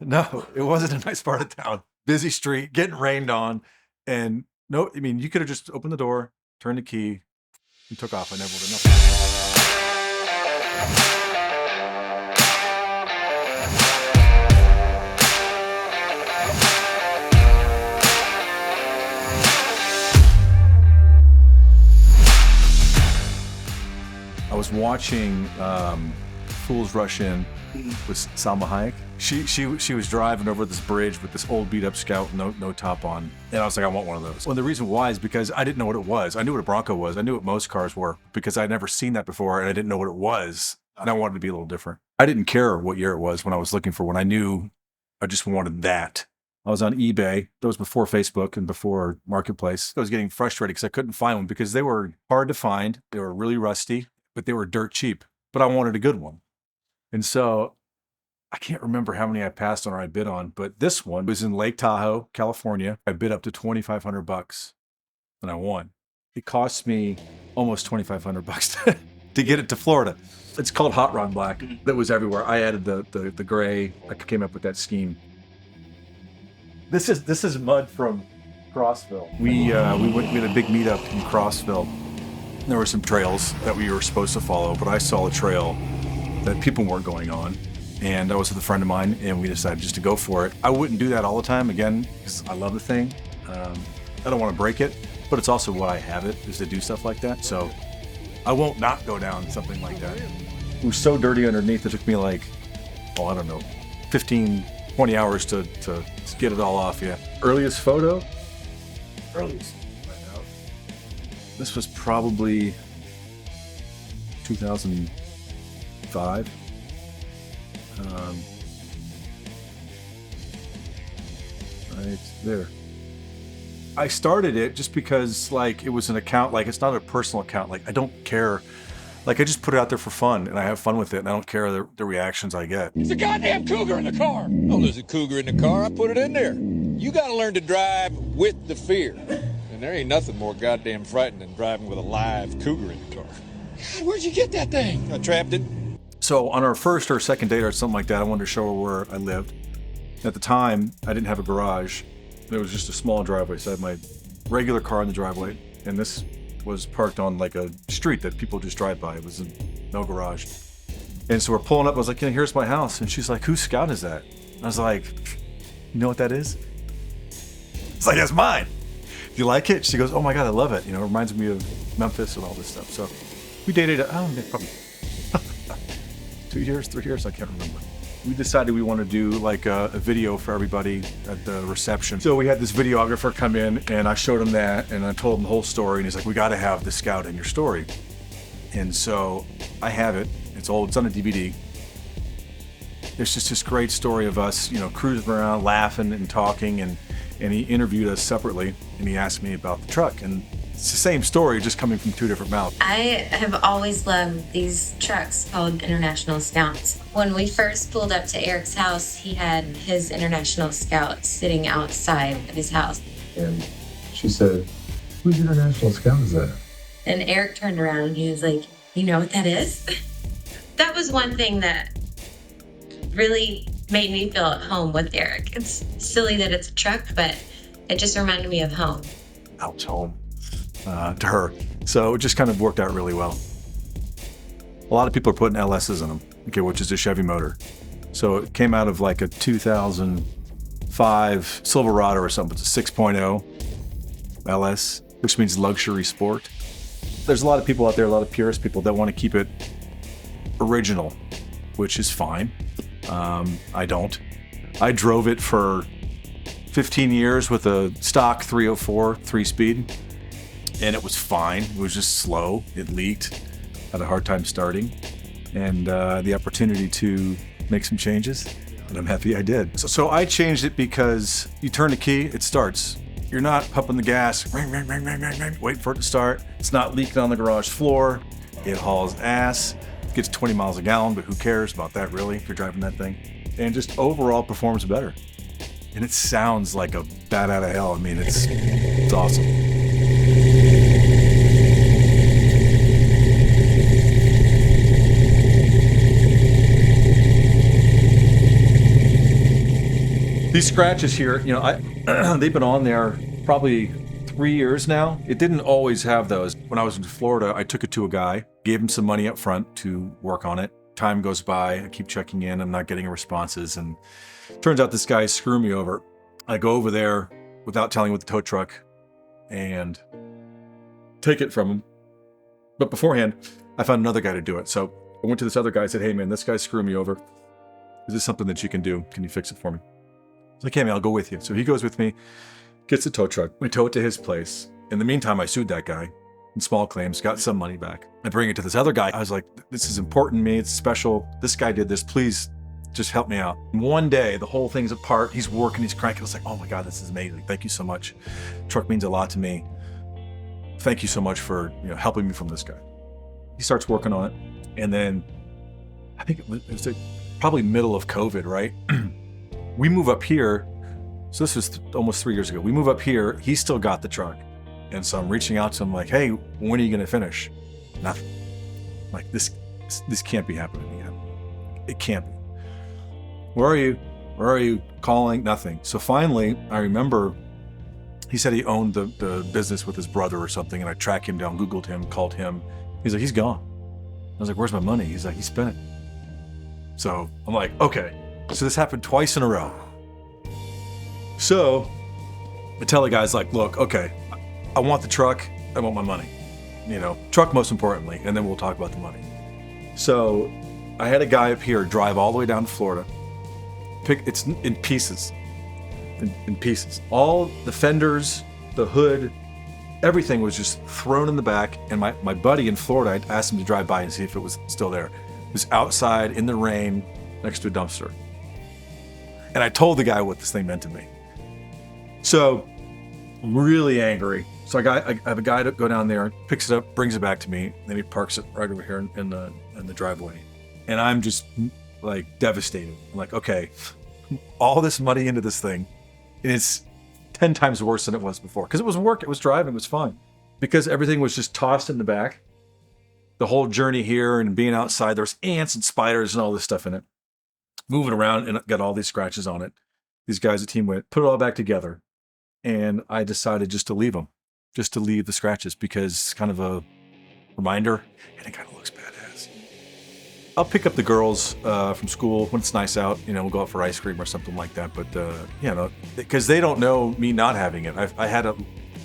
No, it wasn't a nice part of town. Busy street, getting rained on. And no, I mean, you could have just opened the door, turned the key, and took off. I never would have known. I was watching Fools Rush In with Salma Hayek. She was driving over this bridge with this old beat up Scout, no top on, and I was like, I want one of those. Well, the reason why is because I didn't know what it was. I knew what a Bronco was. I knew what most cars were because I'd never seen that before, and I didn't know what it was. And I wanted to be a little different. I didn't care what year it was when I was looking for one. I knew I just wanted that. I was on eBay. That was before Facebook and before Marketplace. I was getting frustrated because I couldn't find one because they were hard to find. They were really rusty, but they were dirt cheap. But I wanted a good one. And so I can't remember how many I passed on or I bid on, but this one was in Lake Tahoe, California. I bid up to $2,500 and I won. It cost me almost $2,500 to get it to Florida. It's called Hot Rod Black. That was everywhere. I added the gray. I came up with that scheme. This is mud from Crossville. We had a big meetup in Crossville. There were some trails that we were supposed to follow, but I saw a trail that people weren't going on. And I was with a friend of mine, and we decided just to go for it. I wouldn't do that all the time, again, because I love the thing. I don't want to break it, but it's also why I have it, is to do stuff like that. So I won't not go down something like that. It was so dirty underneath, it took me like, I don't know, 15, 20 hours to get it all off, yeah. Earliest photo? Earliest. This was probably 2005. Right there. I started it just because, like, it was an account. Like, it's not a personal account. Like, I don't care. Like, I just put it out there for fun, and I have fun with it, and I don't care the reactions I get. There's a goddamn cougar in the car. Oh, there's a cougar in the car. I put it in there. You got to learn to drive with the fear. And there ain't nothing more goddamn frightening than driving with a live cougar in the car. God, where'd you get that thing? I trapped it. So on our first or second date or something like that, I wanted to show her where I lived. At the time, I didn't have a garage. There was just a small driveway. So I had my regular car in the driveway, and this was parked on like a street that people just drive by. It was no garage. And so we're pulling up. I was like, yeah, here's my house. And she's like, whose Scout is that? I was like, you know what that is? It's like, that's mine. You like it? She goes, oh my God, I love it. You know, it reminds me of Memphis and all this stuff. So we dated, probably 2 years, 3 years, I can't remember. We decided we want to do like a video for everybody at the reception. So we had this videographer come in, and I showed him that, and I told him the whole story, and he's like, we got to have the Scout in your story. And so I have it. It's old, it's on a DVD. There's just this great story of us, you know, cruising around, laughing and talking, and he interviewed us separately, and he asked me about the truck, and it's the same story, just coming from two different mouths. I have always loved these trucks called International Scouts. When we first pulled up to Erik's house, he had his International Scout sitting outside of his house. And she said, whose International Scout is that? And Erik turned around and he was like, you know what that is? That was one thing that really made me feel at home with Erik. It's silly that it's a truck, but it just reminded me of home. Out home to her. So it just kind of worked out really well. A lot of people are putting LSs in them, okay, which is a Chevy motor. So it came out of like a 2005 Silverado or something. It's a 6.0 LS, which means luxury sport. There's a lot of people out there, a lot of purist people that want to keep it original, which is fine. I don't. I drove it for 15 years with a stock 304 3-speed, and it was fine. It was just slow. It leaked. Had a hard time starting, and the opportunity to make some changes, and I'm happy I did. So I changed it because you turn the key, it starts. You're not pumping the gas, ring, ring, ring, ring, ring, ring, waiting for it to start. It's not leaking on the garage floor. It hauls ass. It gets 20 miles a gallon, but who cares about that really if you're driving that thing? And just overall performs better. And it sounds like a bat out of hell. I mean, it's awesome. These scratches here, you know, they've been on there probably 3 years now. It didn't always have those. When I was in Florida, I took it to a guy, gave him some money up front to work on it. Time goes by, I keep checking in, I'm not getting responses, and turns out this guy is screwing me over. I go over there without telling him with the tow truck and take it from him. But beforehand, I found another guy to do it. So I went to this other guy and said, hey man, this guy's screwing me over. Is this something that you can do? Can you fix it for me? He's like, hey man, I'll go with you. So he goes with me, gets the tow truck. We tow it to his place. In the meantime, I sued that guy in small claims, got some money back. I bring it to this other guy. I was like, this is important to me. It's special. This guy did this. Please just help me out. One day, the whole thing's apart. He's working, he's cranking. I was like, oh my God, this is amazing. Thank you so much. Truck means a lot to me. Thank you so much for helping me from this guy. He starts working on it. And then I think it was like probably middle of COVID, right? We move up here. So this was almost 3 years ago. We move up here. He's still got the truck. And so I'm reaching out to him like, hey, when are you going to finish? Nothing. Like this can't be happening again. It can't be. Where are you? Where are you? Calling? Nothing. So finally, I remember he said he owned the business with his brother or something. And I tracked him down, Googled him, called him. He's like, he's gone. I was like, where's my money? He's like, he spent it. So I'm like, okay. So this happened twice in a row. So I tell the guys like, look, okay, I want the truck. I want my money. Truck most importantly, and then we'll talk about the money. So I had a guy up here drive all the way down to Florida. It's in pieces. In pieces. All the fenders, the hood, everything was just thrown in the back. And my buddy in Florida, I asked him to drive by and see if it was still there. It was outside in the rain next to a dumpster. And I told the guy what this thing meant to me. So I'm really angry. So I have a guy to go down there, picks it up, brings it back to me, then he parks it right over here in the driveway. And I'm just like devastated. I'm like, okay, all this money into this thing, and it's 10 times worse than it was before. Because it was work, it was driving, it was fine. Because everything was just tossed in the back. The whole journey here and being outside, there's ants and spiders and all this stuff in it. Moving around and got all these scratches on it. These guys, the team went, put it all back together. And I decided just to leave them. Just to leave the scratches because it's kind of a reminder and it kind of looks badass. I'll pick up the girls from school when it's nice out. We'll go out for ice cream or something like that. But, because they don't know me not having it. I had it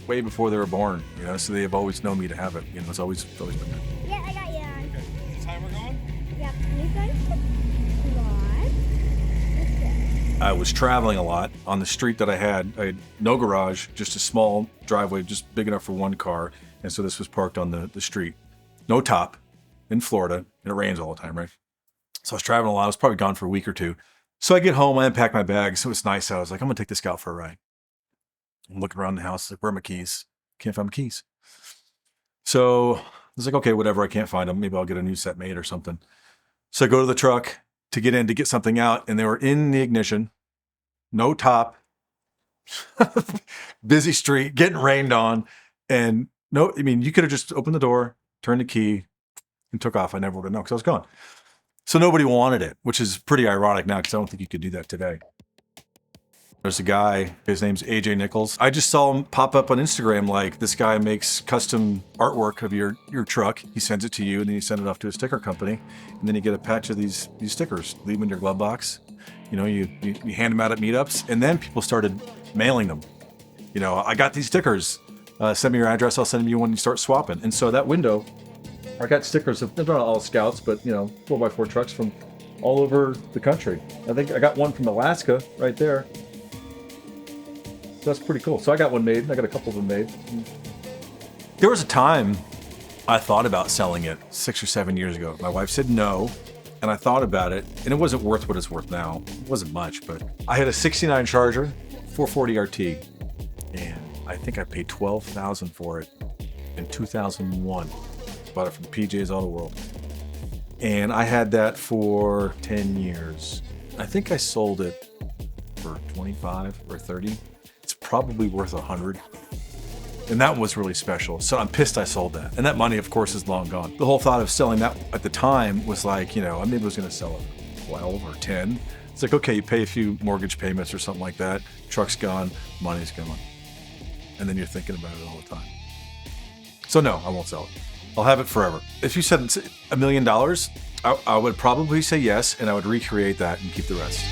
way before they were born, so they've always known me to have it. It's always been there. Yeah, I got you on. Okay, is this time we're going? Yep, you guys I was traveling a lot on the street that I had no garage, just a small driveway, just big enough for one car. And so this was parked on the street. No top in Florida, and it rains all the time, right? So I was traveling a lot. I was probably gone for a week or two. So I get home, I unpack my bags. It was nice. I was like, I'm going to take this guy out for a ride. I'm looking around the house, like, where are my keys? Can't find my keys. So I was like, okay, whatever. I can't find them. Maybe I'll get a new set made or something. So I go to the truck to get in to get something out, and they were in the ignition, no top, busy street, getting rained on, and you could have just opened the door, turned the key, and took off. I never would have known because I was gone. So nobody wanted it, which is pretty ironic now because I don't think you could do that today. There's a guy, his name's AJ Nichols. I just saw him pop up on Instagram, like this guy makes custom artwork of your truck. He sends it to you and then you send it off to a sticker company. And then you get a patch of these stickers, leave them in your glove box. You hand them out at meetups, and then people started mailing them. I got these stickers. Send me your address, I'll send you one and you start swapping. And so that window, I got stickers of, they're not all Scouts, but 4x4 trucks from all over the country. I think I got one from Alaska right there. So that's pretty cool. So I got one made. I got a couple of them made. There was a time I thought about selling it 6 or 7 years ago. My wife said no, and I thought about it, and it wasn't worth what it's worth now. It wasn't much, but I had a 69 Charger, 440 RT, and I think I paid $12,000 for it in 2001. Bought it from PJ's Auto World. And I had that for 10 years. I think I sold it for 25 or 30. It's probably worth 100. And that was really special. So I'm pissed I sold that. And that money, of course, is long gone. The whole thought of selling that at the time was like, maybe I was going to sell it 12 or 10. It's like, okay, you pay a few mortgage payments or something like that. Truck's gone, money's gone. And then you're thinking about it all the time. So no, I won't sell it. I'll have it forever. If you said $1 million, I would probably say yes, and I would recreate that and keep the rest.